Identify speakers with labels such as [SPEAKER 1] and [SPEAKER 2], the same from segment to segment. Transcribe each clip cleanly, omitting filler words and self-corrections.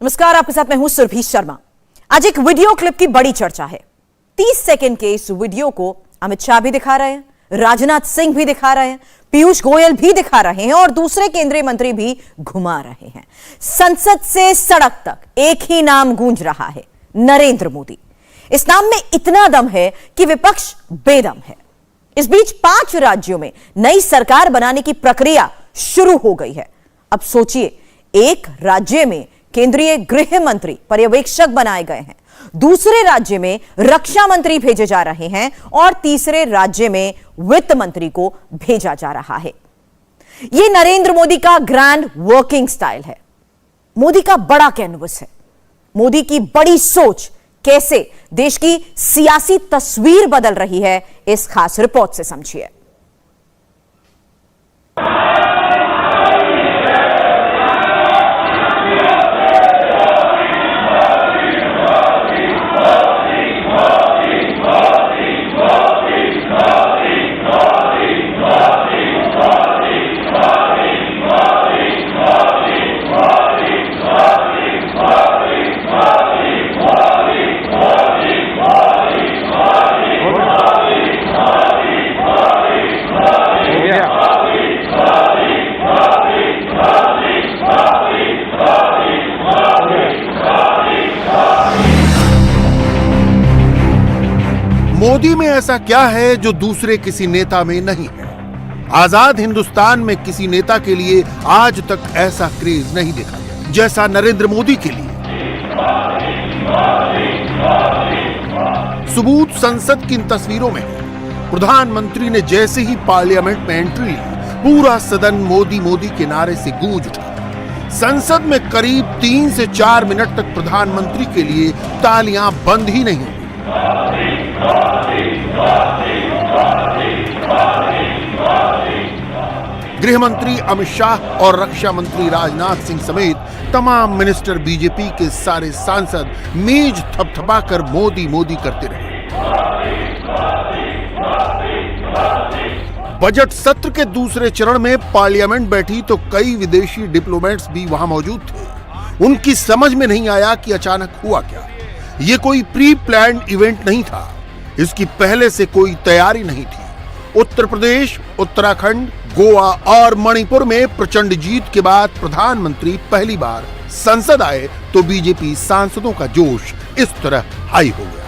[SPEAKER 1] नमस्कार, आपके साथ मैं हूं सुरभि शर्मा। आज एक वीडियो क्लिप की बड़ी चर्चा है। 30 सेकंड के इस वीडियो को अमित शाह भी दिखा रहे हैं, राजनाथ सिंह भी दिखा रहे हैं, पीयूष गोयल भी दिखा रहे हैं और दूसरे केंद्रीय मंत्री भी घुमा रहे हैं। संसद से सड़क तक एक ही नाम गूंज रहा है, नरेंद्र मोदी। इस नाम में इतना दम है कि विपक्ष बेदम है। इस बीच 5 राज्यों में नई सरकार बनाने की प्रक्रिया शुरू हो गई है। अब सोचिए, एक राज्य में केंद्रीय गृह मंत्री पर्यवेक्षक बनाए गए हैं, दूसरे राज्य में रक्षा मंत्री भेजे जा रहे हैं और तीसरे राज्य में वित्त मंत्री को भेजा जा रहा है। यह नरेंद्र मोदी का ग्रैंड वर्किंग स्टाइल है। मोदी का बड़ा कैनवस है। मोदी की बड़ी सोच कैसे देश की सियासी तस्वीर बदल रही है, इस खास रिपोर्ट से समझिए।
[SPEAKER 2] मोदी में ऐसा क्या है जो दूसरे किसी नेता में नहीं है? आजाद हिंदुस्तान में किसी नेता के लिए आज तक ऐसा क्रेज नहीं देखा गया जैसा नरेंद्र मोदी के लिए। सबूत संसद की इन तस्वीरों में है। प्रधानमंत्री ने जैसे ही पार्लियामेंट में एंट्री ली, पूरा सदन मोदी मोदी के नारे से गूंज उठा। संसद में करीब 3 से 4 मिनट तक प्रधानमंत्री के लिए तालियां बंद ही नहीं हुई। गृह मंत्री अमित शाह और रक्षा मंत्री राजनाथ सिंह समेत तमाम मिनिस्टर, बीजेपी के सारे सांसद मेज थपथपाकर मोदी मोदी करते रहे। बजट सत्र के दूसरे चरण में पार्लियामेंट बैठी तो कई विदेशी डिप्लोमेट्स भी वहां मौजूद थे। उनकी समझ में नहीं आया कि अचानक हुआ क्या। ये कोई प्री प्लान्ड इवेंट नहीं था, इसकी पहले से कोई तैयारी नहीं थी। उत्तर प्रदेश, उत्तराखंड, गोवा और मणिपुर में प्रचंड जीत के बाद प्रधानमंत्री पहली बार संसद आए तो बीजेपी सांसदों का जोश इस तरह हाई हो गया।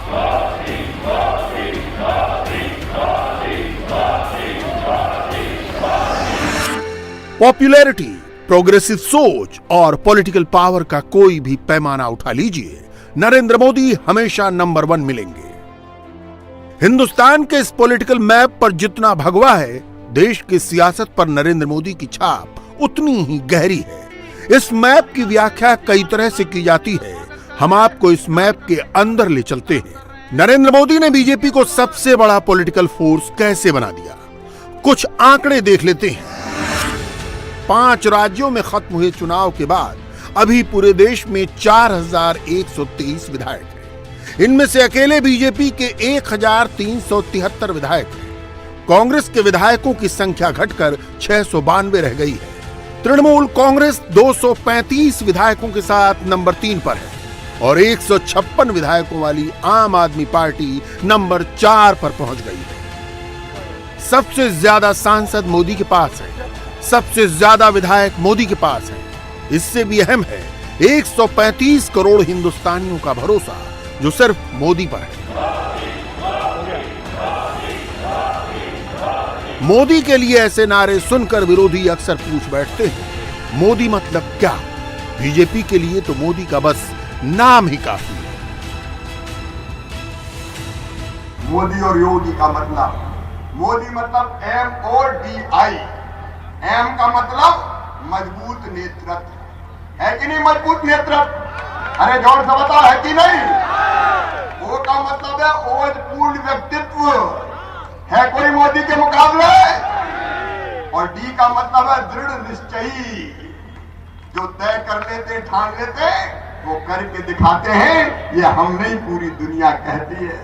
[SPEAKER 2] पॉपुलैरिटी, प्रोग्रेसिव सोच और पॉलिटिकल पावर का कोई भी पैमाना उठा लीजिए, नरेंद्र मोदी हमेशा नंबर 1 मिलेंगे। हिंदुस्तान के इस पॉलिटिकल मैप पर जितना भगवा है, देश की सियासत पर नरेंद्र मोदी की छाप उतनी ही गहरी है। इस मैप की व्याख्या कई तरह से की जाती है। हम आपको इस मैप के अंदर ले चलते हैं। नरेंद्र मोदी ने बीजेपी को सबसे बड़ा पॉलिटिकल फोर्स कैसे बना दिया, कुछ आंकड़े देख लेते हैं। 5 राज्यों में खत्म हुए चुनाव के बाद अभी पूरे देश में 4123 विधायक हैं। इनमें से अकेले बीजेपी के 1373 विधायक हैं। कांग्रेस के विधायकों की संख्या घटकर 692 रह गई है। तृणमूल कांग्रेस 235 विधायकों के साथ नंबर 3 पर है और 156 विधायकों वाली आम आदमी पार्टी नंबर 4 पर पहुंच गई है। सबसे ज्यादा सांसद मोदी के पास है, सबसे ज्यादा विधायक मोदी के पास है। इससे भी अहम है 135 करोड़ हिंदुस्तानियों का भरोसा जो सिर्फ मोदी पर है। मोदी के लिए ऐसे नारे सुनकर विरोधी अक्सर पूछ बैठते हैं, मोदी मतलब क्या? बीजेपी के लिए तो मोदी का बस नाम ही काफी है।
[SPEAKER 3] मोदी और योगी का मतलब, मोदी मतलब MODI। M का मतलब मजबूत नेतृत्व है कि नहीं? मजबूत नेतृत्व, अरे जोर से बता, है कि नहीं? O का मतलब है ओजपूर्ण व्यक्तित्व, है कोई मोदी के मुकाबले? और D का मतलब है दृढ़ निश्चयी, जो तय कर लेते, ठान लेते, वो करके दिखाते हैं। ये हम नहीं, पूरी दुनिया कहती है।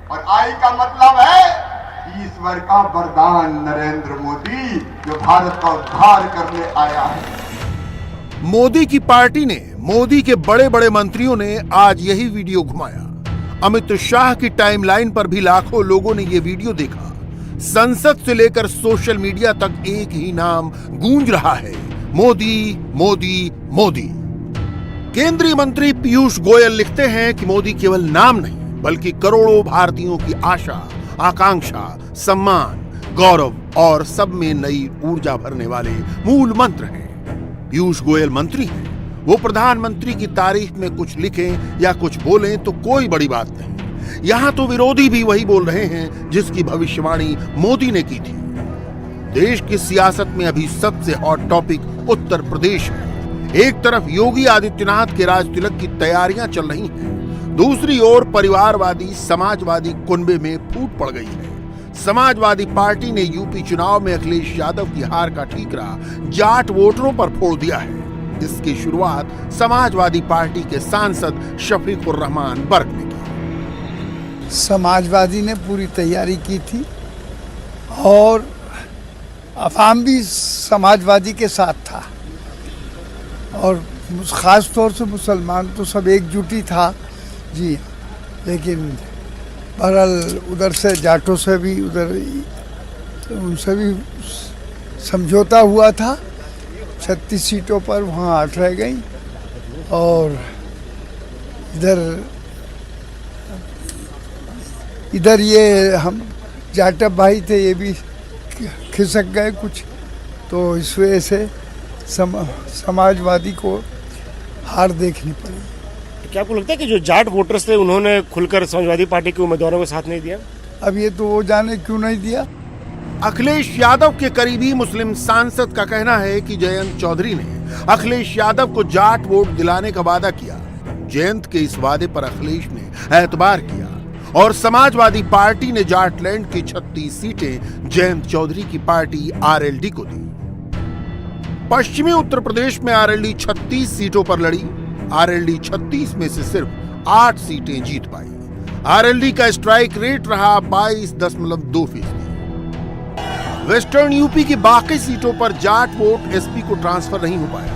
[SPEAKER 3] और I का मतलब है ईश्वर का वरदान, नरेंद्र मोदी जो भारत का उद्धार करने आया है।
[SPEAKER 2] मोदी की पार्टी ने मोदी के बड़े बड़े मंत्रियों ने आज यही वीडियो घुमाया। अमित शाह की टाइमलाइन पर भी लाखों लोगों ने यह वीडियो देखा। संसद से लेकर सोशल मीडिया तक एक ही नाम गूंज रहा है, मोदी मोदी मोदी। केंद्रीय मंत्री पीयूष गोयल लिखते हैं कि मोदी केवल नाम नहीं बल्कि करोड़ों भारतीयों की आशा, आकांक्षा, सम्मान, गौरव और सब में नई ऊर्जा भरने वाले मूल मंत्र हैं। पीयूष गोयल मंत्री हैं, वो प्रधानमंत्री की तारीफ में कुछ लिखें या कुछ बोलें तो कोई बड़ी बात नहीं। यहां तो विरोधी भी वही बोल रहे हैं जिसकी भविष्यवाणी मोदी ने की थी। देश की सियासत में अभी सबसे हॉट टॉपिक उत्तर प्रदेश है। एक तरफ योगी आदित्यनाथ के राज तिलक की तैयारियां चल रही हैं, दूसरी ओर परिवारवादी समाजवादी कुनबे में फूट पड़ गई है। समाजवादी पार्टी ने यूपी चुनाव में अखिलेश यादव की हार का ठीकरा जाट वोटरों पर फोड़ दिया है। इसकी शुरुआत समाजवादी पार्टी के सांसद शफीकुर रहमान बर्क ने की।
[SPEAKER 4] समाजवादी ने पूरी तैयारी की थी और अवाम भी समाजवादी के साथ था और खास तौर से मुसलमान तो सब एकजुटी था जी। लेकिन बहरहाल उधर से जाटों से भी उनसे भी समझौता हुआ था। 36 सीटों पर वहाँ 8 रह गई और इधर ये हम जाटव भाई थे, ये भी खिसक गए कुछ, तो इस वजह से समाजवादी को हार देखनी पड़ी।
[SPEAKER 5] क्या आपको लगता है कि जो जाट वोटर्स थे उन्होंने खुलकर समाजवादी पार्टी के उम्मीदवारों को साथ नहीं दिया?
[SPEAKER 4] अब ये तो वो जाने क्यों नहीं दिया।
[SPEAKER 2] अखिलेश यादव के करीबी मुस्लिम सांसद का कहना है कि जयंत चौधरी ने अखिलेश यादव को जाट वोट दिलाने का वादा किया। जयंत के इस वादे पर अखिलेश ने एतबार किया और समाजवादी पार्टी ने जाटलैंड की 36 सीटें जयंत चौधरी की पार्टी आरएलडी को दी। पश्चिमी उत्तर प्रदेश में आरएलडी 36 सीटों पर लड़ी। आरएलडी 36 में से सिर्फ 8 सीटें जीत पाई। आरएलडी का स्ट्राइक रेट रहा 22.2%। वेस्टर्न यूपी की बाकी सीटों पर जाट वोट एसपी को ट्रांसफर नहीं हो पाया।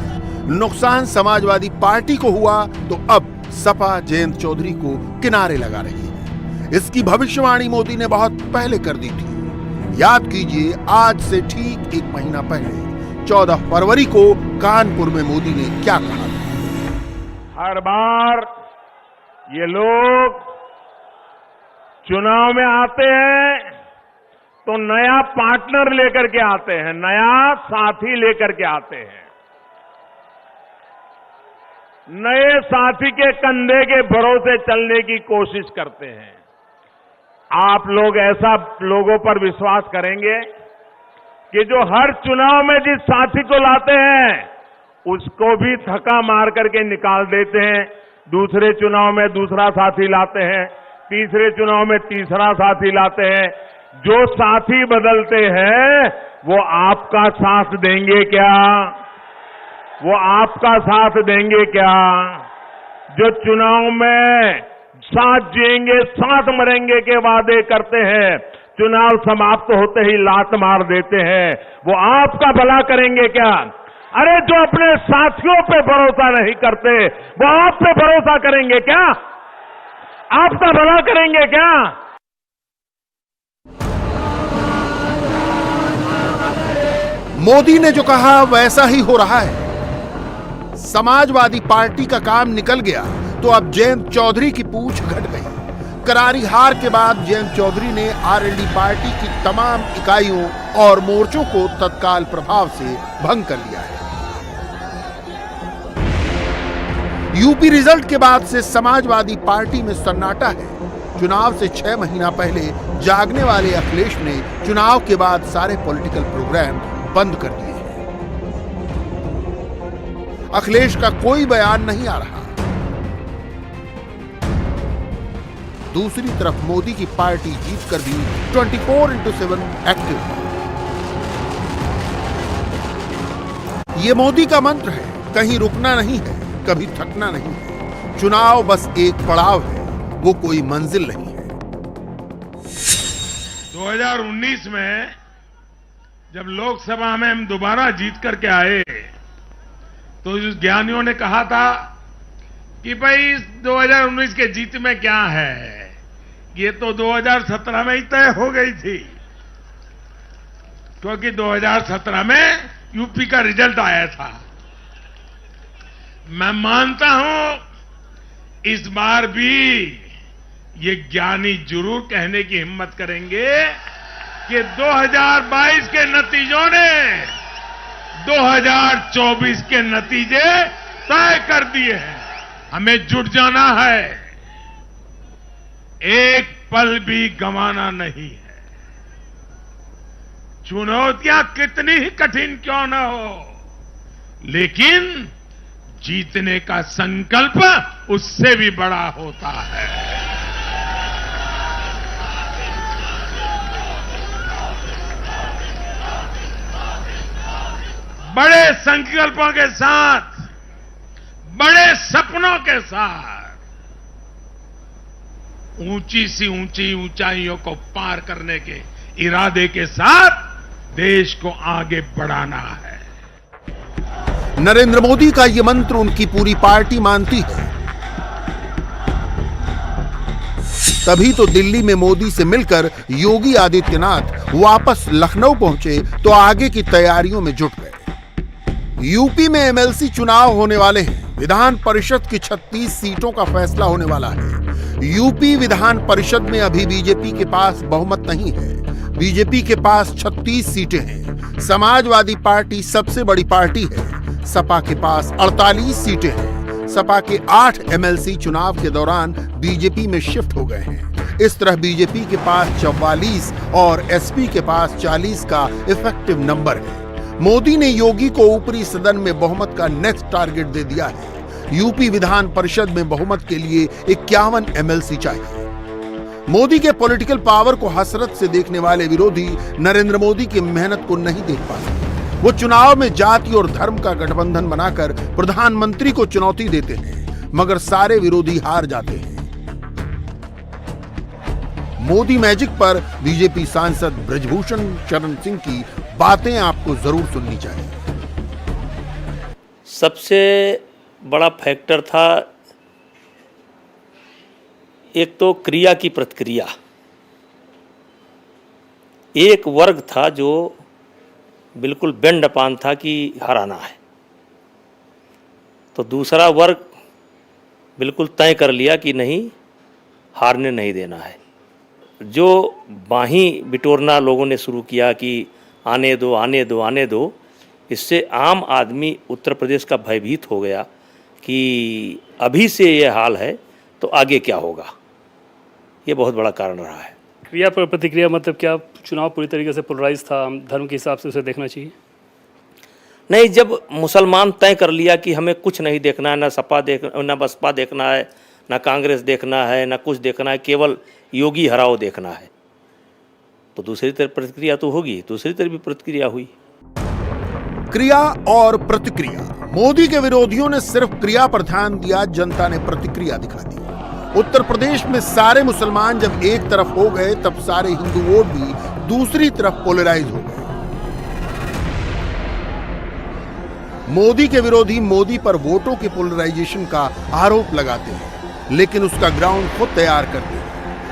[SPEAKER 2] नुकसान समाजवादी पार्टी को हुआ तो अब सपा जयंत चौधरी को किनारे लगा रही है। इसकी भविष्यवाणी मोदी ने बहुत पहले कर दी थी। याद कीजिए, आज से ठीक 1 महीना पहले 14 फरवरी को कानपुर में मोदी ने क्या कहा था?
[SPEAKER 6] हर बार ये लोग चुनाव में आते हैं तो नया पार्टनर लेकर के आते हैं, नया साथी लेकर के आते हैं। नए साथी के कंधे के भरोसे चलने की कोशिश करते हैं। आप लोग ऐसा लोगों पर विश्वास करेंगे कि जो हर चुनाव में जिस साथी को लाते हैं उसको भी धक्का मार करके निकाल देते हैं, दूसरे चुनाव में दूसरा साथी लाते हैं, तीसरे चुनाव में तीसरा साथी लाते हैं। जो साथी बदलते हैं वो आपका साथ देंगे क्या? वो आपका साथ देंगे क्या? जो चुनाव में साथ जिएंगे साथ मरेंगे के वादे करते हैं, चुनाव समाप्त होते ही लात मार देते हैं, वो आपका भला करेंगे क्या? अरे जो अपने साथियों पे भरोसा नहीं करते वो आप पे भरोसा करेंगे क्या? आपका भला करेंगे क्या?
[SPEAKER 2] मोदी ने जो कहा वैसा ही हो रहा है। समाजवादी पार्टी का काम निकल गया तो अब जयंत चौधरी की पूंछ घट गई। करारी हार के बाद जयंत चौधरी ने आरएलडी पार्टी की तमाम इकाइयों और मोर्चों को तत्काल प्रभाव से भंग कर लिया है। यूपी रिजल्ट के बाद से समाजवादी पार्टी में सन्नाटा है। चुनाव से 6 महीना पहले जागने वाले अखिलेश ने चुनाव के बाद सारे पॉलिटिकल प्रोग्राम बंद कर दिए हैं। अखिलेश का कोई बयान नहीं आ रहा। दूसरी तरफ मोदी की पार्टी जीतकर भी 24/7 एक्टिव है। ये मोदी का मंत्र है, कहीं रुकना नहीं है, कभी थकना नहीं है। चुनाव बस एक पड़ाव है, वो कोई मंजिल नहीं है।
[SPEAKER 6] 2019 में जब लोकसभा में हम दोबारा जीत करके आए तो ज्ञानियों ने कहा था कि भाई 2019 के जीत में क्या है, ये तो 2017 में ही तय हो गई थी, क्योंकि 2017 में यूपी का रिजल्ट आया था। मैं मानता हूं इस बार भी ये ज्ञानी जरूर कहने की हिम्मत करेंगे कि 2022 के नतीजों ने 2024 के नतीजे तय कर दिए हैं। हमें जुट जाना है, एक पल भी गंवाना नहीं है। चुनौतियां कितनी ही कठिन क्यों न हो, लेकिन जीतने का संकल्प उससे भी बड़ा होता है। बड़े संकल्पों के साथ, बड़े सपनों के साथ ऊंची सी ऊंची ऊंचाइयों को पार करने के इरादे के साथ देश को आगे बढ़ाना है।
[SPEAKER 2] नरेंद्र मोदी का यह मंत्र उनकी पूरी पार्टी मानती है। तभी तो दिल्ली में मोदी से मिलकर योगी आदित्यनाथ वापस लखनऊ पहुंचे तो आगे की तैयारियों में जुट गए। यूपी में एमएलसी चुनाव होने वाले हैं। विधान परिषद की 36 सीटों का फैसला होने वाला है। यूपी विधान परिषद में अभी बीजेपी के पास बहुमत नहीं है। बीजेपी के पास 36 सीटें हैं। समाजवादी पार्टी सबसे बड़ी पार्टी है। सपा के पास 48 सीटें हैं। सपा के 8 एमएलसी चुनाव के दौरान बीजेपी में शिफ्ट हो गए हैं। इस तरह बीजेपी के पास 44 और एसपी के पास 40 का इफेक्टिव नंबर है। मोदी ने योगी को ऊपरी सदन में बहुमत का नेक्स्ट टारगेट दे दिया है। यूपी विधान परिषद में बहुमत के लिए 51 एमएलसी चाहिए। मोदी के पॉलिटिकल पावर को हसरत से देखने वाले विरोधी नरेंद्र मोदी की मेहनत को नहीं देख पाते। वो चुनाव में जाति और धर्म का गठबंधन बनाकर प्रधानमंत्री को चुनौती देते हैं, मगर सारे विरोधी हार जाते हैं। मोदी मैजिक पर बीजेपी सांसद ब्रजभूषण शरण सिंह की बातें आपको जरूर सुननी चाहिए।
[SPEAKER 7] सबसे बड़ा फैक्टर था एक तो क्रिया की प्रतिक्रिया। एक वर्ग था जो बिल्कुल बेंड अपान था कि हराना है, तो दूसरा वर्ग बिल्कुल तय कर लिया कि नहीं, हारने नहीं देना है। जो बाहीं बिटोरना लोगों ने शुरू किया कि आने दो आने दो आने दो, इससे आम आदमी उत्तर प्रदेश का भयभीत हो गया कि अभी से ये हाल है तो आगे क्या होगा। ये बहुत बड़ा कारण रहा है।
[SPEAKER 8] क्रिया पर प्रतिक्रिया मतलब क्या? चुनाव पूरी तरीके से पोलराइज था, धर्म के हिसाब से उसे देखना चाहिए?
[SPEAKER 7] नहीं, जब मुसलमान तय कर लिया कि हमें कुछ नहीं देखना है, ना सपा ना बसपा देखना है, ना कांग्रेस देखना है, ना कुछ देखना है, केवल योगी हराओ देखना है, तो दूसरी तरफ प्रतिक्रिया तो होगी। दूसरी तरफ भी प्रतिक्रिया हुई।
[SPEAKER 2] क्रिया और प्रतिक्रिया। मोदी के विरोधियों ने सिर्फ क्रिया पर ध्यान दिया, जनता ने प्रतिक्रिया दिखा दी। उत्तर प्रदेश में सारे मुसलमान जब एक तरफ हो गए, तब सारे हिंदू वोट भी दूसरी तरफ पोलराइज हो गए। मोदी के विरोधी मोदी पर वोटों के पोलराइजेशन का आरोप लगाते हैं, लेकिन उसका ग्राउंड खुद तैयार करते हैं।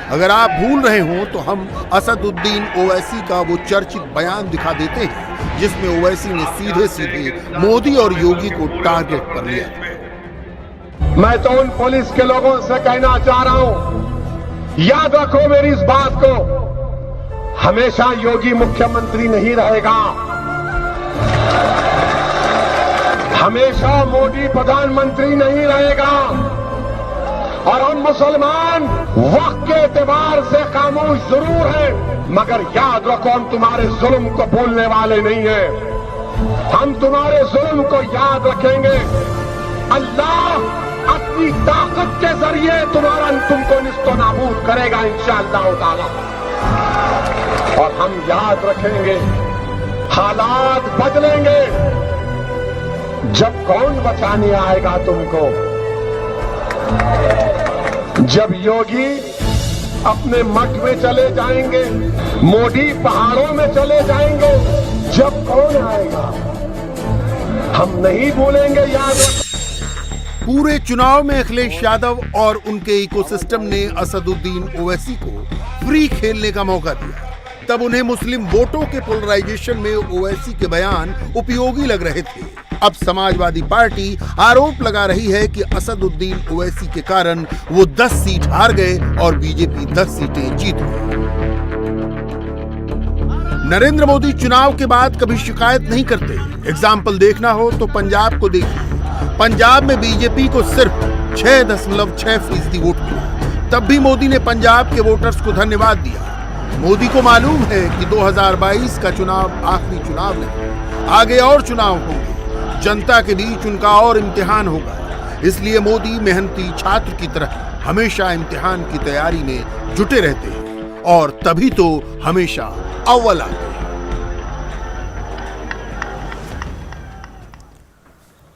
[SPEAKER 2] अगर आप भूल रहे हो तो हम असदुद्दीन ओवैसी का वो चर्चित बयान दिखा देते हैं, जिसमें ओवैसी ने सीधे सीधे मोदी और योगी को टारगेट कर लिया।
[SPEAKER 3] मैं तो उन पुलिस के लोगों से कहना चाह रहा हूं, याद रखो मेरी इस बात को, हमेशा योगी मुख्यमंत्री नहीं रहेगा, हमेशा मोदी प्रधानमंत्री नहीं रहेगा। और हम मुसलमान वक्त के एतबार से खामोश जरूर हैं, मगर याद रखो हम तुम्हारे जुल्म को भूलने वाले नहीं हैं। हम तुम्हारे जुल्म को याद रखेंगे। अल्लाह अपनी ताकत के जरिए तुमको निस्तो नाबूद करेगा इंशाअल्लाह ताला। और हम याद रखेंगे, हालात बदलेंगे। जब कौन बचाने आएगा तुमको? जब योगी अपने मठ में चले जाएंगे, मोदी पहाड़ों में चले जाएंगे, जब कौन आएगा? हम नहीं भूलेंगे, याद रखें।
[SPEAKER 2] पूरे चुनाव में अखिलेश यादव और उनके इकोसिस्टम ने असदुद्दीन ओवैसी को फ्री खेलने का मौका दिया। तब उन्हें मुस्लिम वोटों के पोलराइजेशन में ओवैसी के बयान उपयोगी लग रहे थे। अब समाजवादी पार्टी आरोप लगा रही है कि असदुद्दीन ओवैसी के कारण वो 10 सीट हार गए और बीजेपी 10 सीटें जीत गई। नरेंद्र मोदी चुनाव के बाद कभी शिकायत नहीं करते। एग्जाम्पल देखना हो तो पंजाब को देखिए। पंजाब में बीजेपी को सिर्फ 6.6% वोट मिले। तब भी मोदी ने पंजाब के वोटर्स को धन्यवाद दिया। मोदी को मालूम है कि 2022 का चुनाव आखिरी चुनाव नहीं, आगे और चुनाव होंगे, जनता के बीच उनका और इम्तिहान होगा। इसलिए मोदी मेहनती छात्र की तरह हमेशा इम्तिहान की तैयारी में जुटे रहते हैं और तभी तो हमेशा अव्वल आते हैं।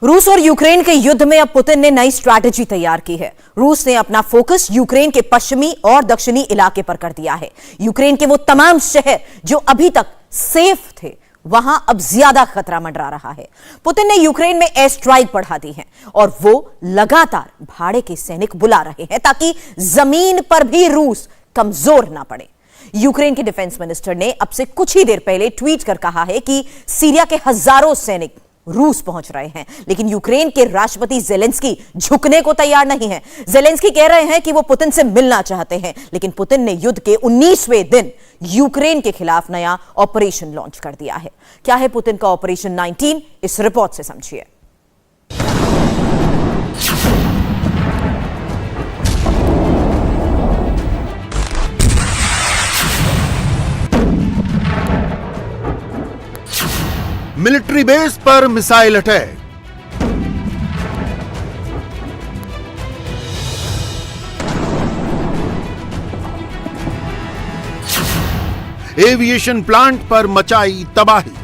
[SPEAKER 1] रूस और यूक्रेन के युद्ध में अब पुतिन ने नई स्ट्रैटेजी तैयार की है। रूस ने अपना फोकस यूक्रेन के पश्चिमी और दक्षिणी इलाके पर कर दिया है। यूक्रेन के वो तमाम शहर जो अभी तक सेफ थे, वहां अब ज्यादा खतरा मंडरा रहा है। पुतिन ने यूक्रेन में एयर स्ट्राइक बढ़ा दी है और वो लगातार भाड़े के सैनिक बुला रहे हैं ताकि जमीन पर भी रूस कमजोर ना पड़े। यूक्रेन के डिफेंस मिनिस्टर ने अब से कुछ ही देर पहले ट्वीट कर कहा है कि सीरिया के हजारों सैनिक रूस पहुंच रहे हैं, लेकिन यूक्रेन के राष्ट्रपति जेलेंस्की झुकने को तैयार नहीं है। जेलेंस्की कह रहे हैं कि वो पुतिन से मिलना चाहते हैं, लेकिन पुतिन ने युद्ध के 19वें दिन यूक्रेन के खिलाफ नया ऑपरेशन लॉन्च कर दिया है। क्या है पुतिन का ऑपरेशन 19? इस रिपोर्ट से समझिए।
[SPEAKER 2] मिलिट्री बेस पर मिसाइल अटैक। एविएशन प्लांट पर मचाई तबाही।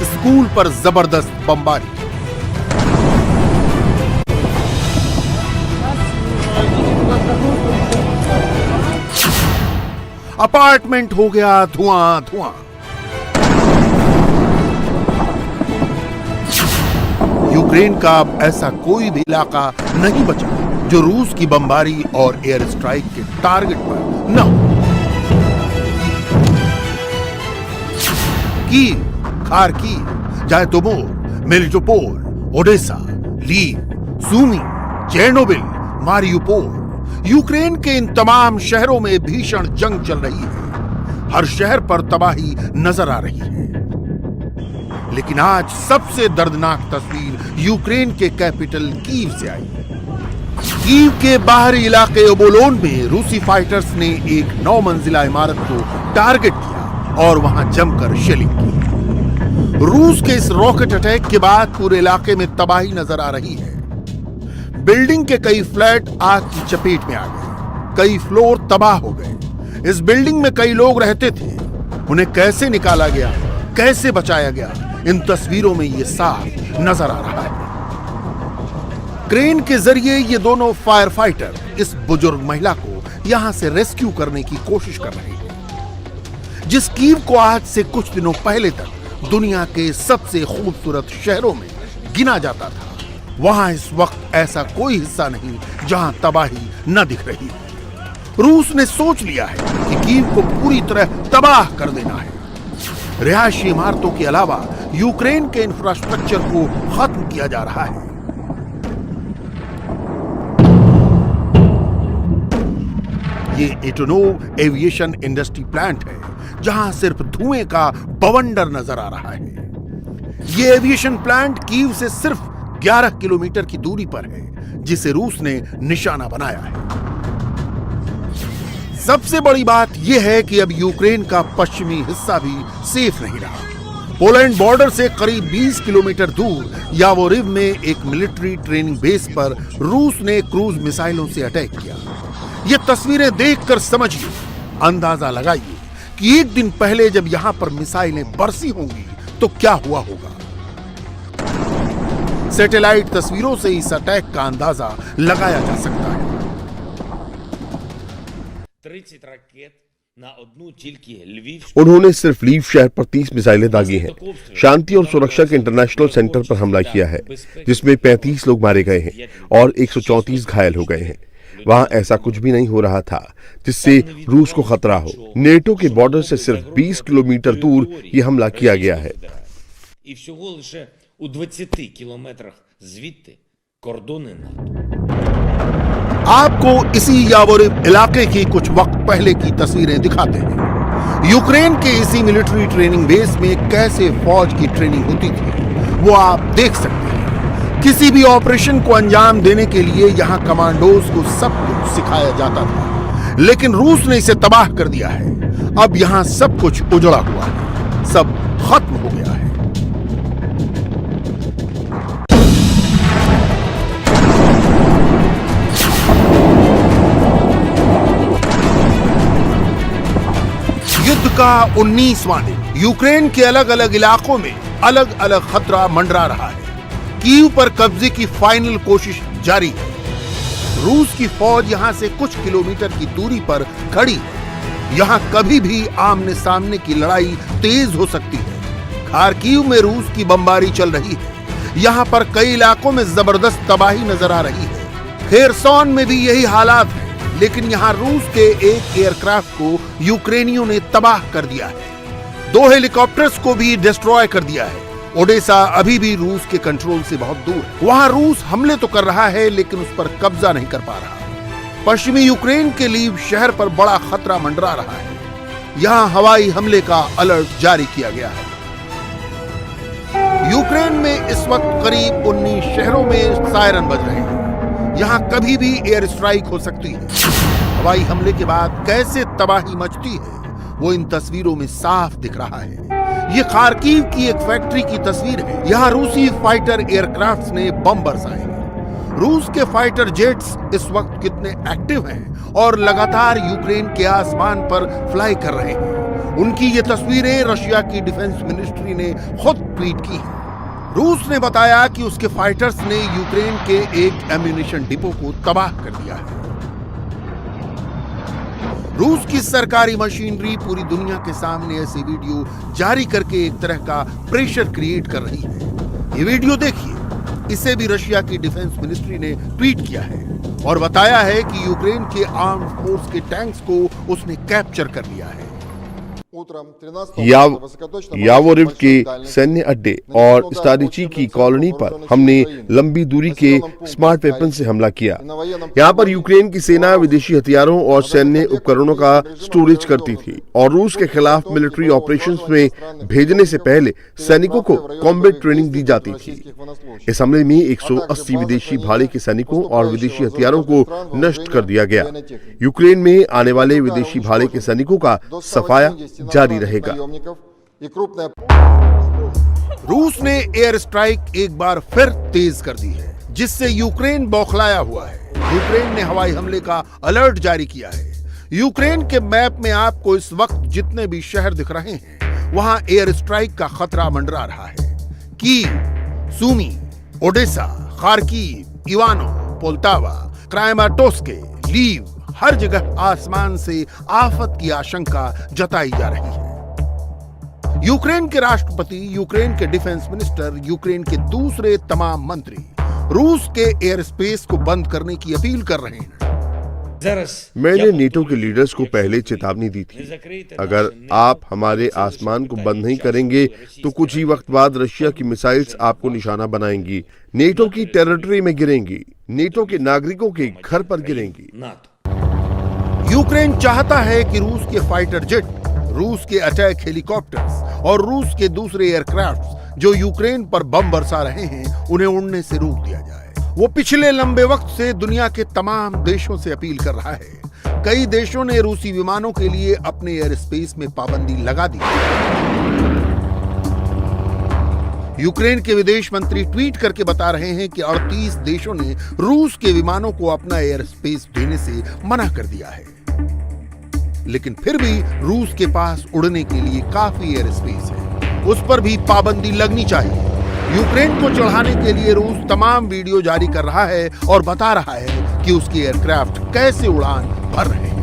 [SPEAKER 2] स्कूल पर जबरदस्त बमबारी। अपार्टमेंट हो गया धुआं धुआं। यूक्रेन का अब ऐसा कोई भी इलाका नहीं बचा जो रूस की बमबारी और एयर स्ट्राइक के टारगेट पर न हो। Kyiv, Kharkiv, Zhytomyr, Melitopol, Odesa, Lviv, Sumy, Chernobyl, Mariupol, Ukraine के इन तमाम शहरों में भीषण जंग चल रही है। हर शहर पर तबाही नजर आ रही है। लेकिन आज सबसे दर्दनाक तस्वीर यूक्रेन के कैपिटल कीव से आई। कीव के बाहरी इलाके ओबोलोन में रूसी फाइटर्स ने एक 9 मंजिला इमारत को टारगेट किया और वहां जमकर शेलिंग की। रूस के इस रॉकेट अटैक के बाद पूरे इलाके में तबाही नजर आ रही है। बिल्डिंग के कई फ्लैट आग की चपेट में आ गए, कई फ्लोर तबाह हो गए। इस बिल्डिंग में कई लोग रहते थे, उन्हें कैसे निकाला गया, कैसे बचाया गया, इन तस्वीरों में यह साफ नजर आ रहा है। क्रेन के जरिए ये दोनों फायर फाइटर इस बुजुर्ग महिला को यहां से रेस्क्यू करने की कोशिश कर रहे हैं, जिस कीव को आज से कुछ दिनों पहले तक दुनिया के सबसे खूबसूरत शहरों में गिना जाता था। वहां इस वक्त ऐसा कोई हिस्सा नहीं जहां तबाही न दिख रही है। रूस ने सोच लिया है कि कीव को पूरी तरह तबाह कर देना है। रिहायशी इमारतों के अलावा यूक्रेन के इंफ्रास्ट्रक्चर को खत्म किया जा रहा है। ये एटोनोव एविएशन इंडस्ट्री प्लांट है, जहां सिर्फ धुएं का बवंडर नजर आ रहा है। ये एविएशन प्लांट कीव से सिर्फ 11 किलोमीटर की दूरी पर है, जिसे रूस ने निशाना बनाया है। सबसे बड़ी बात यह है कि अब यूक्रेन का पश्चिमी हिस्सा भी सेफ नहीं रहा। पोलैंड बॉर्डर से करीब 20 किलोमीटर दूर यावोरिव में एक मिलिट्री ट्रेनिंग बेस पर रूस ने क्रूज मिसाइलों से अटैक किया। ये तस्वीरें देखकर समझिए, अंदाजा लगाइए कि एक दिन पहले जब यहां पर मिसाइलें बरसी होंगी तो क्या हुआ होगा। सैटेलाइट तस्वीरों से इस अटैक का अंदाजा लगाया जा सकता है।
[SPEAKER 9] 30 ракет उन्होंने सिर्फ लीव शहर पर 30 मिसाइलें दागी हैं। शांति और सुरक्षा के इंटरनेशनल सेंटर पर हमला किया है, जिसमें 35 लोग मारे गए हैं और 134 घायल हो गए हैं। वहां ऐसा कुछ भी नहीं हो रहा था जिससे रूस को खतरा हो। नेटो के बॉर्डर से सिर्फ 20 किलोमीटर दूर ये हमला किया गया है।
[SPEAKER 2] आपको इसी यावोरिव इलाके की कुछ वक्त पहले की तस्वीरें दिखाते हैं। यूक्रेन के इसी मिलिट्री ट्रेनिंग बेस में कैसे फौज की ट्रेनिंग होती थी वो आप देख सकते हैं। किसी भी ऑपरेशन को अंजाम देने के लिए यहां कमांडोज को सब कुछ सिखाया जाता था, लेकिन रूस ने इसे तबाह कर दिया है। अब यहां सब कुछ उजड़ा हुआ है, सब खत्म हो गया है। युद्ध का 19वां दिन। यूक्रेन के अलग अलग इलाकों में अलग अलग खतरा मंडरा रहा है। कीव पर कब्जे की फाइनल कोशिश जारी है। रूस की फौज यहां से कुछ किलोमीटर की दूरी पर खड़ी है। यहां कभी भी आमने सामने की लड़ाई तेज हो सकती है। खार्किव में रूस की बमबारी चल रही है। यहां पर कई इलाकों में जबरदस्त तबाही नजर आ रही है। खेरसौन में भी यही हालात है, लेकिन यहां रूस के एक एयरक्राफ्ट को यूक्रेनियों ने तबाह कर दिया है। 2 हेलीकॉप्टर्स को भी डिस्ट्रॉय कर दिया है। ओडेसा अभी भी रूस के कंट्रोल से बहुत दूर है। वहां रूस हमले तो कर रहा है, लेकिन उस पर कब्जा नहीं कर पा रहा। पश्चिमी यूक्रेन के लीव शहर पर बड़ा खतरा मंडरा रहा है। यहां हवाई हमले का अलर्ट जारी किया गया है। यूक्रेन में इस वक्त करीब 19 शहरों में सायरन बज रहे हैं। यहां कभी भी एयर स्ट्राइक हो सकती है। हवाई हमले के बाद कैसे तबाही मचती है वो इन तस्वीरों में साफ दिख रहा है। ये खार्किव की एक फैक्ट्री की तस्वीर है। यहाँ रूसी फाइटर एयरक्राफ्ट्स ने बम बरसाए हैं। रूस के फाइटर जेट्स इस वक्त कितने एक्टिव हैं और लगातार यूक्रेन के आसमान पर फ्लाई कर रहे हैं। उनकी ये तस्वीरें रशिया की डिफेंस मिनिस्ट्री ने खुद ट्वीट की हैं। रूस ने बताया कि उसके फाइटर्स ने यूक्रेन के एक एम्यूनिशन डिपो को तबाह कर दिया है। रूस की सरकारी मशीनरी पूरी दुनिया के सामने ऐसे वीडियो जारी करके एक तरह का प्रेशर क्रिएट कर रही है। ये वीडियो देखिए। इसे भी रशिया की डिफेंस मिनिस्ट्री ने ट्वीट किया है और बताया है कि यूक्रेन के आर्म्ड फोर्स के टैंक्स को उसने कैप्चर कर लिया है।
[SPEAKER 9] यावोरिव के सैन्य अड्डे और स्टारिची की कॉलोनी पर हमने लंबी दूरी के स्मार्ट वेपन से हमला किया। यहाँ पर यूक्रेन की सेना विदेशी हथियारों और सैन्य उपकरणों का स्टोरेज करती थी और रूस के खिलाफ मिलिट्री ऑपरेशंस में भेजने से पहले सैनिकों को कॉम्बैट ट्रेनिंग दी जाती थी। इस हमले में 180 विदेशी भाड़े के सैनिकों और विदेशी हथियारों को नष्ट कर दिया गया। यूक्रेन में आने वाले विदेशी भाड़े के सैनिकों का सफाया जारी रहेगा।
[SPEAKER 2] रूस ने एयर स्ट्राइक एक बार फिर तेज कर दी है, जिससे यूक्रेन बौखलाया हुआ है। यूक्रेन ने हवाई हमले का अलर्ट जारी किया है। यूक्रेन के मैप में आपको इस वक्त जितने भी शहर दिख रहे हैं, वहां एयर स्ट्राइक का खतरा मंडरा रहा है। कीव, सूमी, Odesa, Kharkiv, इवानो, Poltava, Kramatorsk, leave, हर जगह आसमान से आफत की आशंका जताई जा रही है। यूक्रेन के राष्ट्रपति, यूक्रेन के डिफेंस मिनिस्टर, यूक्रेन के दूसरे तमाम मंत्री रूस के एयर स्पेस को बंद करने की अपील कर रहे हैं।
[SPEAKER 9] मैंने नेटो के लीडर्स को पहले चेतावनी दी थी, अगर आप हमारे आसमान को बंद नहीं करेंगे तो कुछ ही वक्त बाद रशिया की मिसाइल्स आपको निशाना बनाएंगी, नेटो की टेरिटरी में गिरेंगी, नेटो के नागरिकों के घर पर गिरेंगी।
[SPEAKER 2] यूक्रेन चाहता है कि रूस के फाइटर जेट, रूस के अटैक हेलीकॉप्टर्स और रूस के दूसरे एयरक्राफ्ट जो यूक्रेन पर बम बरसा रहे हैं, उन्हें उड़ने से रोक दिया जाए। वो पिछले लंबे वक्त से दुनिया के तमाम देशों से अपील कर रहा है। कई देशों ने रूसी विमानों के लिए अपने एयर स्पेस में पाबंदी लगा दी। यूक्रेन के विदेश मंत्री ट्वीट करके बता रहे हैं कि 38 देशों ने रूस के विमानों को अपना एयर स्पेस देने से मना कर दिया है, लेकिन फिर भी रूस के पास उड़ने के लिए काफी एयर स्पेस है, उस पर भी पाबंदी लगनी चाहिए। यूक्रेन को चढ़ाने के लिए रूस तमाम वीडियो जारी कर रहा है और बता रहा है कि उसके एयरक्राफ्ट कैसे उड़ान भर रहे हैं।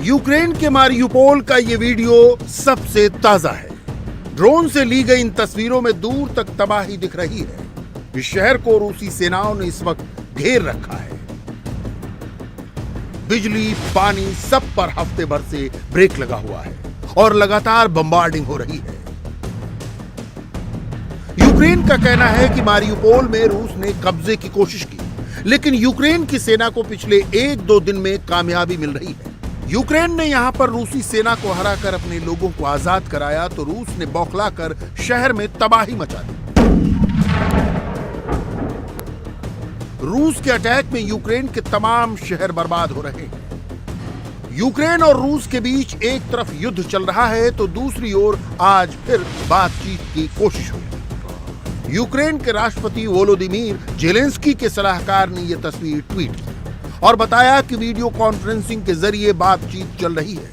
[SPEAKER 2] यूक्रेन के मारियुपोल का ये वीडियो सबसे ताजा है। ड्रोन से ली गई इन तस्वीरों में दूर तक तबाही दिख रही है। इस शहर को रूसी सेनाओं ने इस वक्त घेर रखा है। बिजली, पानी सब पर हफ्ते भर से ब्रेक लगा हुआ है और लगातार बम्बार्डिंग हो रही है। यूक्रेन का कहना है कि मारियुपोल में रूस ने कब्जे की कोशिश की, लेकिन यूक्रेन की सेना को पिछले 1-2 दिन में कामयाबी मिल रही है। यूक्रेन ने यहां पर रूसी सेना को हराकर अपने लोगों को आजाद कराया तो रूस ने बौखलाकर शहर में तबाही मचा दी। रूस के अटैक में यूक्रेन के तमाम शहर बर्बाद हो रहे हैं। यूक्रेन और रूस के बीच एक तरफ युद्ध चल रहा है तो दूसरी ओर आज फिर बातचीत की कोशिश हुई। यूक्रेन के राष्ट्रपति वोलोदिमीर जेलेंस्की के सलाहकार ने यह तस्वीर ट्वीट की और बताया कि वीडियो कॉन्फ्रेंसिंग के जरिए बातचीत चल रही है।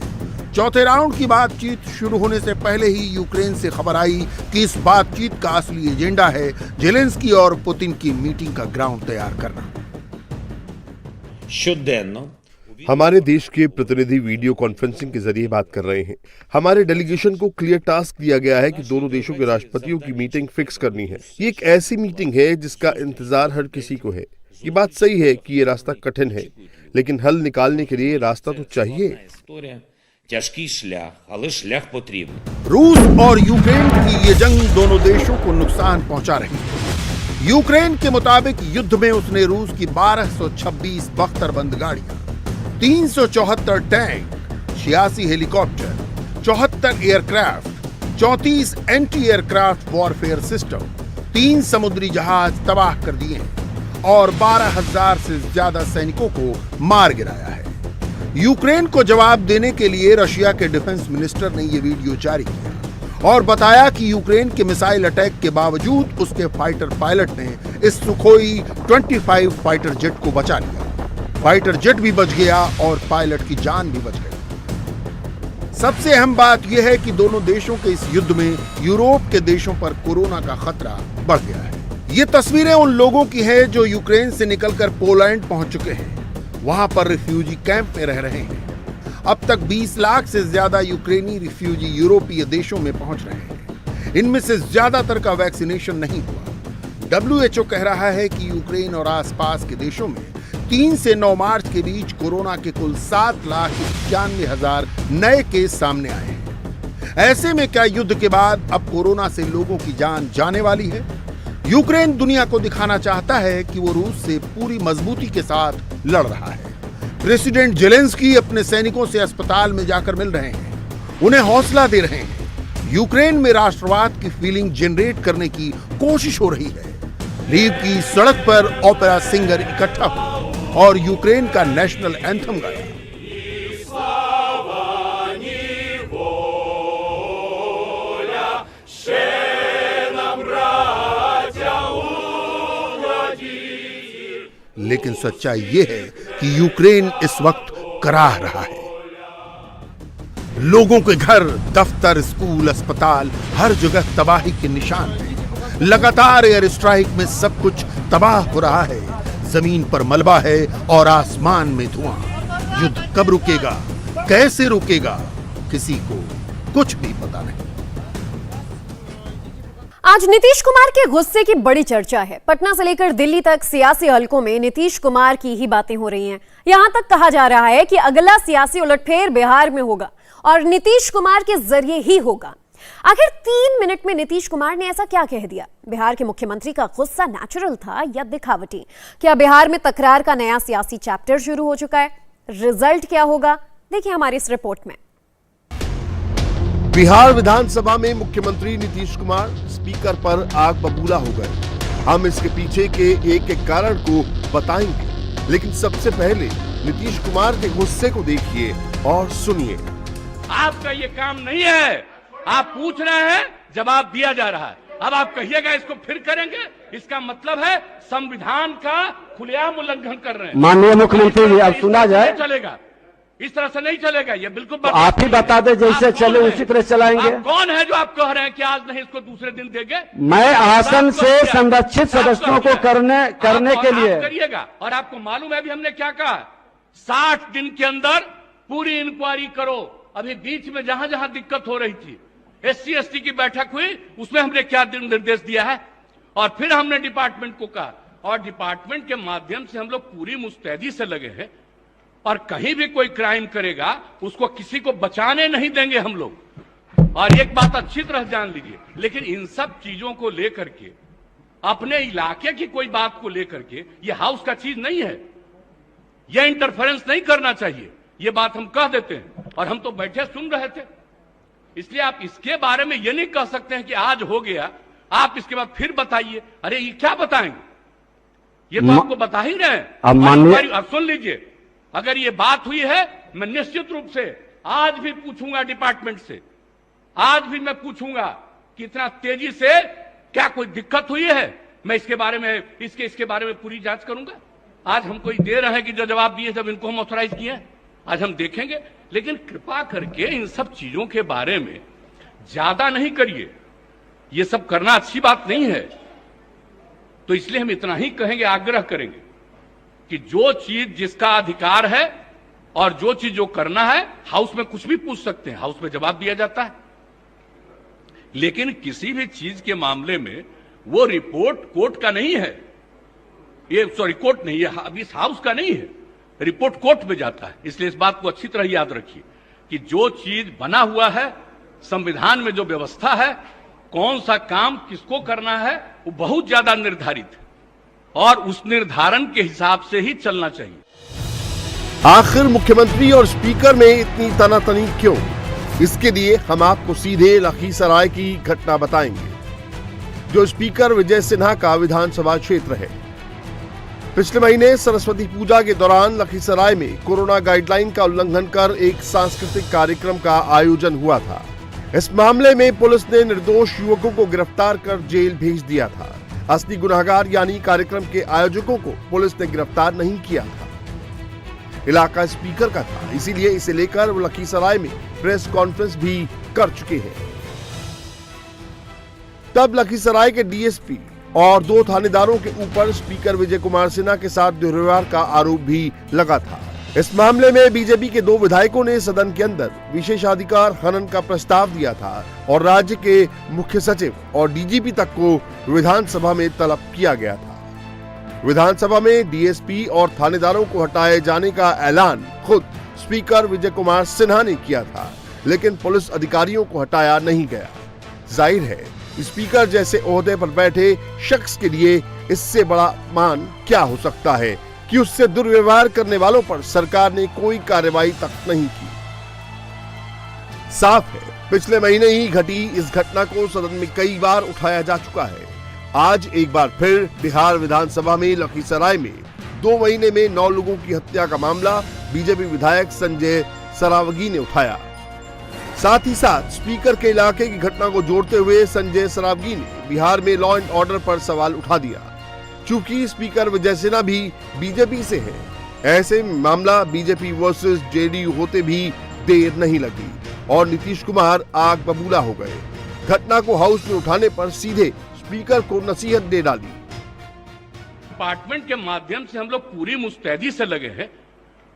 [SPEAKER 2] चौथे राउंड की बातचीत शुरू होने से पहले ही यूक्रेन से खबर आई कि इस बातचीत का असली एजेंडा है जेलेंस्की और पुतिन की मीटिंग का ग्राउंड तैयार करना।
[SPEAKER 9] हमारे देश के प्रतिनिधि वीडियो कॉन्फ्रेंसिंग के जरिए बात कर रहे हैं। हमारे डेलीगेशन को क्लियर टास्क दिया गया है कि दोनों देशों के राष्ट्रपतियों की मीटिंग फिक्स करनी है। ये एक ऐसी मीटिंग है जिसका इंतजार हर किसी को है। ये बात सही है कि ये रास्ता कठिन है, लेकिन हल निकालने के लिए रास्ता तो चाहिए।
[SPEAKER 2] रूस और यूक्रेन की ये जंग दोनों देशों को नुकसान पहुंचा रही है। यूक्रेन के मुताबिक युद्ध में उसने रूस की 1226 बख्तरबंद गाड़ियां, 374 tank, 86 helicopter, 74 aircraft, 34 anti aircraft warfare system, 3 समुद्री जहाज तबाह कर दिए हैं और 12,000 से ज्यादा सैनिकों को मार गिराया है। यूक्रेन को जवाब देने के लिए रशिया के डिफेंस मिनिस्टर ने यह वीडियो जारी किया और बताया कि यूक्रेन के मिसाइल अटैक के बावजूद उसके फाइटर पायलट ने इस सुखोई 25 फाइटर जेट को बचा लिया। फाइटर जेट भी बच गया और पायलट की जान भी बच गई। सबसे अहम बात यह है कि दोनों देशों के इस युद्ध में यूरोप के देशों पर कोरोना का खतरा बढ़ गया है। ये तस्वीरें उन लोगों की हैं जो यूक्रेन से निकलकर पोलैंड पहुंच चुके हैं। वहां पर रिफ्यूजी कैंप में रह रहे हैं। अब तक 20 लाख से ज्यादा यूक्रेनी रिफ्यूजी यूरोपीय देशों में पहुंच रहे हैं। इनमें से ज्यादातर का वैक्सीनेशन नहीं हुआ। WHO कह रहा है कि यूक्रेन और आसपास के देशों में 3 से 9 मार्च के बीच कोरोना के कुल 7,91,000 नए केस सामने आए हैं। ऐसे में क्या युद्ध के बाद अब कोरोना से लोगों की जान जाने वाली है? यूक्रेन दुनिया को दिखाना चाहता है कि वो रूस से पूरी मजबूती के साथ लड़ रहा है। प्रेसिडेंट जेलेंस्की अपने सैनिकों से अस्पताल में जाकर मिल रहे हैं, उन्हें हौसला दे रहे हैं। यूक्रेन में राष्ट्रवाद की फीलिंग जनरेट करने की कोशिश हो रही है। लीव की सड़क पर ओपेरा सिंगर इकट्ठा हुए और यूक्रेन का नेशनल एंथम गाया। लेकिन सच्चाई यह है कि यूक्रेन इस वक्त कराह रहा है। लोगों के घर, दफ्तर, स्कूल, अस्पताल, हर जगह तबाही के निशान हैं। लगातार एयर स्ट्राइक में सब कुछ तबाह हो रहा है। जमीन पर मलबा है और आसमान में धुआं। युद्ध कब रुकेगा, कैसे रुकेगा, किसी को कुछ भी पता नहीं।
[SPEAKER 10] आज नीतीश कुमार के गुस्से की बड़ी चर्चा है। पटना से लेकर दिल्ली तक सियासी हलकों में नीतीश कुमार की ही बातें हो रही हैं। यहां तक कहा जा रहा है कि अगला सियासी उलटफेर बिहार में होगा और नीतीश कुमार के जरिए ही होगा। आखिर 3 मिनट में नीतीश कुमार ने ऐसा क्या कह दिया? बिहार के मुख्यमंत्री का गुस्सा नेचुरल था या दिखावटी? क्या बिहार में तकरार का नया सियासी चैप्टर शुरू हो चुका है? रिजल्ट क्या होगा, देखिए हमारी इस रिपोर्ट में।
[SPEAKER 9] बिहार विधानसभा में मुख्यमंत्री नीतीश कुमार स्पीकर पर आग बबूला हो गए। हम इसके पीछे के एक एक कारण को बताएंगे, लेकिन सबसे पहले नीतीश कुमार के गुस्से को देखिए और सुनिए।
[SPEAKER 11] आपका ये काम नहीं है। आप पूछ रहे हैं, जवाब दिया जा रहा है। अब आप कहिएगा इसको फिर करेंगे, इसका मतलब है संविधान का खुलेआम उल्लंघन कर रहे हैं।
[SPEAKER 12] माननीय मुख्यमंत्री जी, अब सुना जाए।
[SPEAKER 11] चलेगा, इस तरह से नहीं चलेगा। ये बिल्कुल
[SPEAKER 12] तो आप ही बता दे, जैसे चले उसी तरह चलाएंगे।
[SPEAKER 11] आप कौन है जो आप कह रहे हैं कि आज नहीं इसको दूसरे दिन देंगे?
[SPEAKER 12] मैं आसन से संरक्षित सदस्यों को करने के लिए
[SPEAKER 11] करिएगा। और आपको मालूम है अभी हमने क्या कहा? 60 दिन के अंदर पूरी इंक्वायरी करो। अभी बीच में जहां जहां दिक्कत हो रही थी, SC ST की बैठक हुई, उसमें हमने क्या निर्देश दिया है, और फिर हमने डिपार्टमेंट को कहा, और डिपार्टमेंट के माध्यम से हम लोग पूरी मुस्तैदी से लगे हैं, और कहीं भी कोई क्राइम करेगा उसको किसी को बचाने नहीं देंगे हम लोग। और एक बात अच्छी तरह जान लीजिए, लेकिन इन सब चीजों को लेकर के, अपने इलाके की कोई बात को लेकर के, ये हाउस का चीज नहीं है, ये इंटरफेरेंस नहीं करना चाहिए, ये बात हम कह देते हैं। और हम तो बैठे सुन रहे थे, इसलिए आप इसके बारे में ये नहीं कह सकते हैं कि आज हो गया, आप इसके बाद फिर बताइए। अरे ये क्या बताएंगे, ये तो आपको बता ही रहे हैं। अब सुन लीजिए, अगर ये बात हुई है, मैं निश्चित रूप से आज भी पूछूंगा डिपार्टमेंट से, आज भी मैं पूछूंगा कि इतना तेजी से क्या कोई दिक्कत हुई है। मैं इसके बारे में इसके बारे में पूरी जांच करूंगा। आज हमको ये दे रहे हैं कि जो जवाब दिए जब इनको हम ऑथराइज किए, आज हम देखेंगे। लेकिन कृपा करके इन सब चीजों के बारे में ज्यादा नहीं करिए, ये सब करना अच्छी बात नहीं है। तो इसलिए हम इतना ही कहेंगे, आग्रह करेंगे कि जो चीज जिसका अधिकार है और जो चीज जो करना है, हाउस में कुछ भी पूछ सकते हैं, हाउस में जवाब दिया जाता है। लेकिन किसी भी चीज के मामले में वो रिपोर्ट कोर्ट का नहीं है, ये सॉरी कोर्ट नहीं है, अभी इस हाउस का नहीं है, रिपोर्ट कोर्ट में जाता है। इसलिए इस बात को अच्छी तरह याद रखिए कि जो चीज बना हुआ है, संविधान में जो व्यवस्था है, कौन सा काम किसको करना है, वो बहुत ज्यादा निर्धारित है, और उस निर्धारण के हिसाब से ही चलना चाहिए।
[SPEAKER 9] आखिर मुख्यमंत्री और स्पीकर में इतनी तनातनी क्यों? इसके लिए हम आपको सीधे लखीसराय की घटना बताएंगे, जो स्पीकर विजय सिन्हा का विधानसभा क्षेत्र है। पिछले महीने सरस्वती पूजा के दौरान लखीसराय में कोरोना गाइडलाइन का उल्लंघन कर एक सांस्कृतिक कार्यक्रम का आयोजन हुआ था। इस मामले में पुलिस ने निर्दोष युवकों को गिरफ्तार कर जेल भेज दिया था। असली गुनाहगार यानी कार्यक्रम के आयोजकों को पुलिस ने गिरफ्तार नहीं किया था। इलाका स्पीकर का था, इसीलिए इसे लेकर वो लखीसराय में प्रेस कॉन्फ्रेंस भी कर चुके हैं। तब लखीसराय के DSP और 2 थानेदारों के ऊपर स्पीकर विजय कुमार सिन्हा के साथ दुर्व्यवहार का आरोप भी लगा था। इस मामले में बीजेपी के 2 विधायकों ने सदन के अंदर विशेषाधिकार हनन का प्रस्ताव दिया था और राज्य के मुख्य सचिव और DGP तक को विधानसभा में तलब किया गया था। विधानसभा में DSP और थानेदारों को हटाए जाने का ऐलान खुद स्पीकर विजय कुमार सिन्हा ने किया था, लेकिन पुलिस अधिकारियों को हटाया नहीं गया। जाहिर है, स्पीकर जैसे ओहदे पर बैठे शख्स के लिए इससे बड़ा मान क्या हो सकता है कि उससे दुर्व्यवहार करने वालों पर सरकार ने कोई कार्रवाई तक नहीं की। साफ है, पिछले महीने ही घटी इस घटना को सदन में कई बार उठाया जा चुका है। आज एक बार फिर बिहार विधानसभा में लखीसराय में 2 महीने में 9 लोगों की हत्या का मामला बीजेपी विधायक संजय सरावगी ने उठाया। साथ ही साथ स्पीकर के इलाके की घटना को जोड़ते हुए संजय सरावगी ने बिहार में लॉ एंड ऑर्डर पर सवाल उठा दिया। चूंकि स्पीकर विजय सिन्हा भी बीजेपी से है, ऐसे में मामला बीजेपी वर्सेस JDU होते भी देर नहीं लगी और नीतीश कुमार आग बबूला हो गए। घटना को हाउस में उठाने पर सीधे स्पीकर को नसीहत दे डाली।
[SPEAKER 11] डिपार्टमेंट के माध्यम से हम लोग पूरी मुस्तैदी से लगे हैं,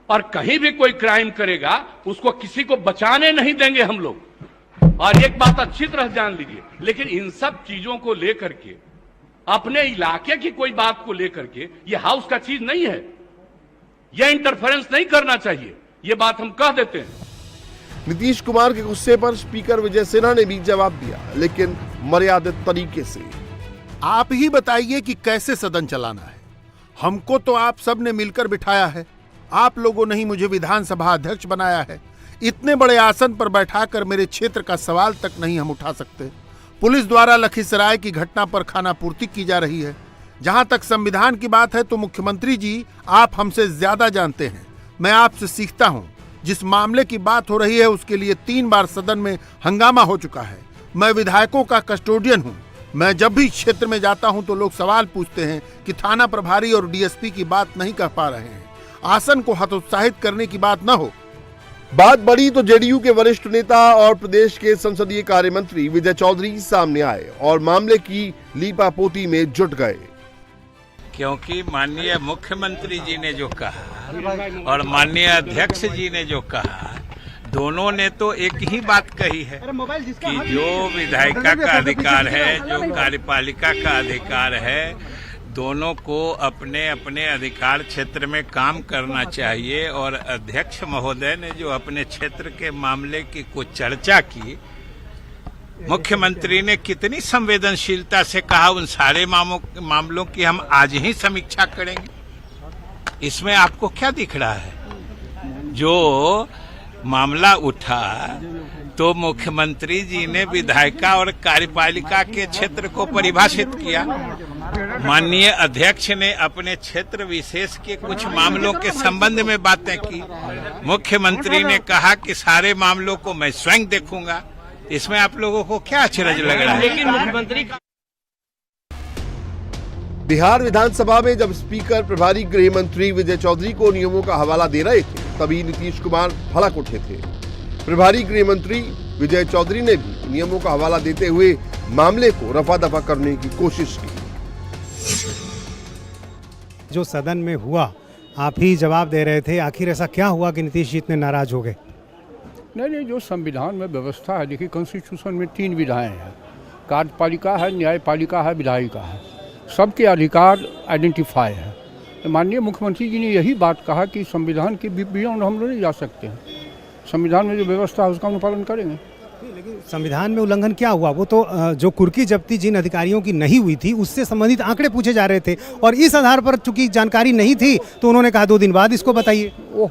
[SPEAKER 11] और कहीं भी कोई क्राइम करेगा उसको किसी को बचाने नहीं देंगे हम लोग। और एक बात अच्छी तरह जान लीजिए, लेकिन इन सब चीजों को लेकर के, अपने इलाके की कोई बात को लेकर के, ये हाउस का चीज नहीं है, ये इंटरफेरेंस नहीं करना चाहिए, ये बात हम कह देते हैं।
[SPEAKER 9] नीतीश कुमार के गुस्से पर स्पीकर विजय सिन्हा ने भी जवाब दिया, लेकिन मर्यादित तरीके से।
[SPEAKER 2] आप ही बताइए कि कैसे सदन चलाना है। हमको तो आप सब ने मिलकर बिठाया है, आप लोगों ने ही मुझे विधानसभा अध्यक्ष बनाया है। इतने बड़े आसन पर बैठाकर मेरे क्षेत्र का सवाल तक नहीं हम उठा सकते। पुलिस द्वारा लखीसराय की घटना पर खानापूर्ति की जा रही है। जहां तक संविधान की बात है तो मुख्यमंत्री जी आप हमसे ज्यादा जानते हैं। मैं आपसे सीखता हूं। जिस मामले की बात हो रही है उसके लिए 3 बार सदन में हंगामा हो चुका है। मैं विधायकों का कस्टोडियन हूं। मैं जब भी क्षेत्र में जाता हूं तो लोग सवाल पूछते हैं कि थाना प्रभारी और DSP की बात नहीं कह पा रहे हैं। आसन को हतोत्साहित करने की बात न हो।
[SPEAKER 9] बात बढ़ी तो JDU के वरिष्ठ नेता और प्रदेश के संसदीय कार्य मंत्री विजय चौधरी सामने आए और मामले की लीपापोती में जुट गए।
[SPEAKER 13] क्योंकि माननीय मुख्यमंत्री जी ने जो कहा और माननीय अध्यक्ष जी ने जो कहा, दोनों ने तो एक ही बात कही है कि जो विधायिका का अधिकार है, जो कार्यपालिका का अधिकार है, दोनों को अपने अपने अधिकार क्षेत्र में काम करना चाहिए। और अध्यक्ष महोदय ने जो अपने क्षेत्र के मामले की कुछ चर्चा की, मुख्यमंत्री ने कितनी संवेदनशीलता से कहा उन सारे मामलों की हम आज ही समीक्षा करेंगे। इसमें आपको क्या दिख रहा है? जो मामला उठा तो मुख्यमंत्री जी ने विधायिका और कार्यपालिका के क्षेत्र को परिभाषित किया। माननीय अध्यक्ष ने अपने क्षेत्र विशेष के कुछ मामलों के संबंध में बातें की। मुख्यमंत्री ने कहा कि सारे मामलों को मैं स्वयं देखूंगा। इसमें आप लोगों को क्या अचरज लग रहा है?
[SPEAKER 11] लेकिन मुख्यमंत्री
[SPEAKER 9] बिहार विधानसभा में जब स्पीकर प्रभारी गृह मंत्री विजय चौधरी को नियमों का हवाला दे रहे थे, तभी नीतीश कुमार भड़क उठे थे। प्रभारी गृह मंत्री विजय चौधरी ने भी नियमों का हवाला देते हुए मामले को रफा दफा करने की कोशिश की।
[SPEAKER 14] जो सदन में हुआ, आप ही जवाब दे रहे थे, आखिर ऐसा क्या हुआ कि नीतीश जी इतने नाराज हो गए?
[SPEAKER 15] नहीं, जो संविधान में व्यवस्था है, देखिए कॉन्स्टिट्यूशन में 3 विधाएं हैं, कार्यपालिका है, न्यायपालिका है, विधायिका है, सबके अधिकार आइडेंटिफाई है। तो माननीय मुख्यमंत्री जी ने यही बात कहा कि संविधान के बियॉन्ड हम लोग नहीं जा सकते हैं, संविधान में जो व्यवस्था है उसका अनुपालन करेंगे।
[SPEAKER 14] लेकिन संविधान में उल्लंघन क्या हुआ? वो तो जो कुर्की जब्ती जिन अधिकारियों की नहीं हुई थी उससे संबंधित आंकड़े पूछे जा रहे थे, और इस आधार पर चूंकि जानकारी नहीं थी तो उन्होंने कहा 2 दिन बाद इसको बताइए।
[SPEAKER 15] ओह,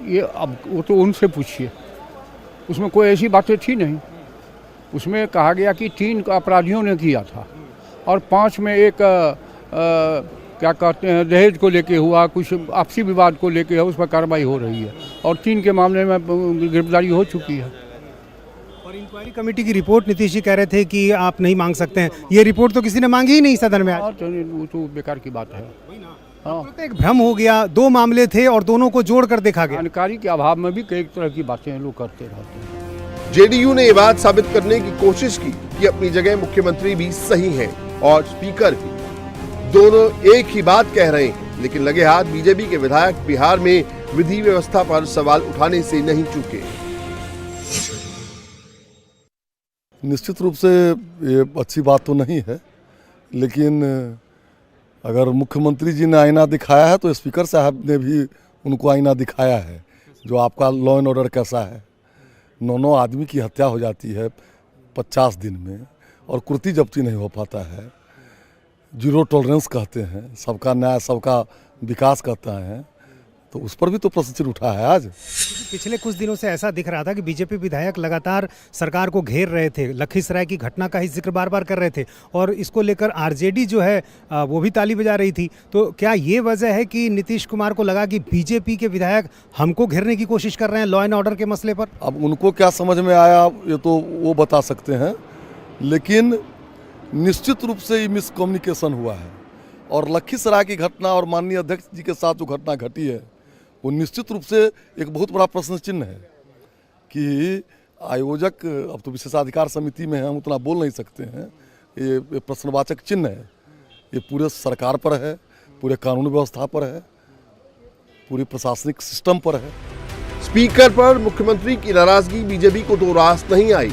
[SPEAKER 15] ये अब वो तो उनसे पूछिए, उसमें कोई ऐसी बातें थी नहीं। उसमें कहा गया कि 3 अपराधियों ने किया था और 5 में एक क्या कहते हैं दहेज को लेके हुआ, कुछ आपसी विवाद को लेके है, उस पर कार्रवाई हो रही है और 3 के मामले में गिरफ्तारी हो चुकी है।
[SPEAKER 14] और इंक्वायरी कमेटी की रिपोर्ट नीतीश जी कह रहे थे कि आप नहीं मांग सकते हैं, ये रिपोर्ट तो किसी ने मांगी ही नहीं सदन में आज।
[SPEAKER 15] वो तो बेकार की बात है।
[SPEAKER 14] हाँ, तो एक भ्रम हो गया, 2 मामले थे और दोनों को जोड़कर देखा गया।
[SPEAKER 15] जानकारी के अभाव में भी कई तरह की बातें लोग करते रहते हैं।
[SPEAKER 9] जेडीयू ने ये बात साबित करने की कोशिश की कि अपनी जगह मुख्यमंत्री भी सही हैं और स्पीकर भी, दोनों एक ही बात कह रहे हैं। लेकिन लगे हाथ बीजेपी के विधायक बिहार में विधि व्यवस्था पर सवाल उठाने से नहीं चूके।
[SPEAKER 16] निश्चित रूप से ये अच्छी बात तो नहीं है, लेकिन अगर मुख्यमंत्री जी ने आईना दिखाया है तो स्पीकर साहब ने भी उनको आईना दिखाया है, जो आपका लॉ एंड ऑर्डर कैसा है। 9 आदमी की हत्या हो जाती है 50 दिन में और कुर्की जब्ती नहीं हो पाता है। 0 टॉलरेंस कहते हैं, सबका न्याय सबका विकास कहता है, तो उस पर भी तो प्रश्न चिन्ह उठा है आज।
[SPEAKER 14] पिछले कुछ दिनों से ऐसा दिख रहा था कि बीजेपी विधायक लगातार सरकार को घेर रहे थे, लखीसराय की घटना का ही जिक्र बार बार कर रहे थे और इसको लेकर आरजेडी जो है वो भी ताली बजा रही थी। तो क्या ये वजह है कि नीतीश कुमार को लगा कि बीजेपी के विधायक हमको घेरने की कोशिश कर रहे हैं लॉ एंड ऑर्डर के मसले पर?
[SPEAKER 16] अब उनको क्या समझ में आया ये तो वो बता सकते हैं, लेकिन निश्चित रूप से ये मिसकम्युनिकेशन हुआ है। और लखीसराय की घटना और माननीय अध्यक्ष जी के साथ जो घटना घटी है वो निश्चित रूप से एक बहुत बड़ा प्रश्न चिन्ह है कि आयोजक, अब तो विशेषाधिकार समिति में है, हम उतना बोल नहीं सकते हैं, ये प्रश्नवाचक चिन्ह है। ये पूरे सरकार पर है, पूरे कानून व्यवस्था पर है, पूरी प्रशासनिक सिस्टम पर है।
[SPEAKER 9] स्पीकर पर मुख्यमंत्री की नाराजगी बीजेपी को तो रास नहीं आई,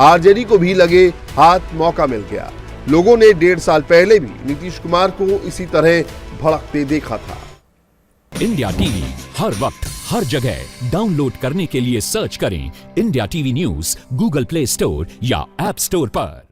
[SPEAKER 9] आरजेडी को भी लगे हाथ मौका मिल गया। लोगों ने 1.5 साल पहले भी नीतीश कुमार को इसी तरह भड़कते देखा था।
[SPEAKER 17] इंडिया टीवी हर वक्त हर जगह डाउनलोड करने के लिए सर्च करें India TV news Google play store या ऐप स्टोर पर।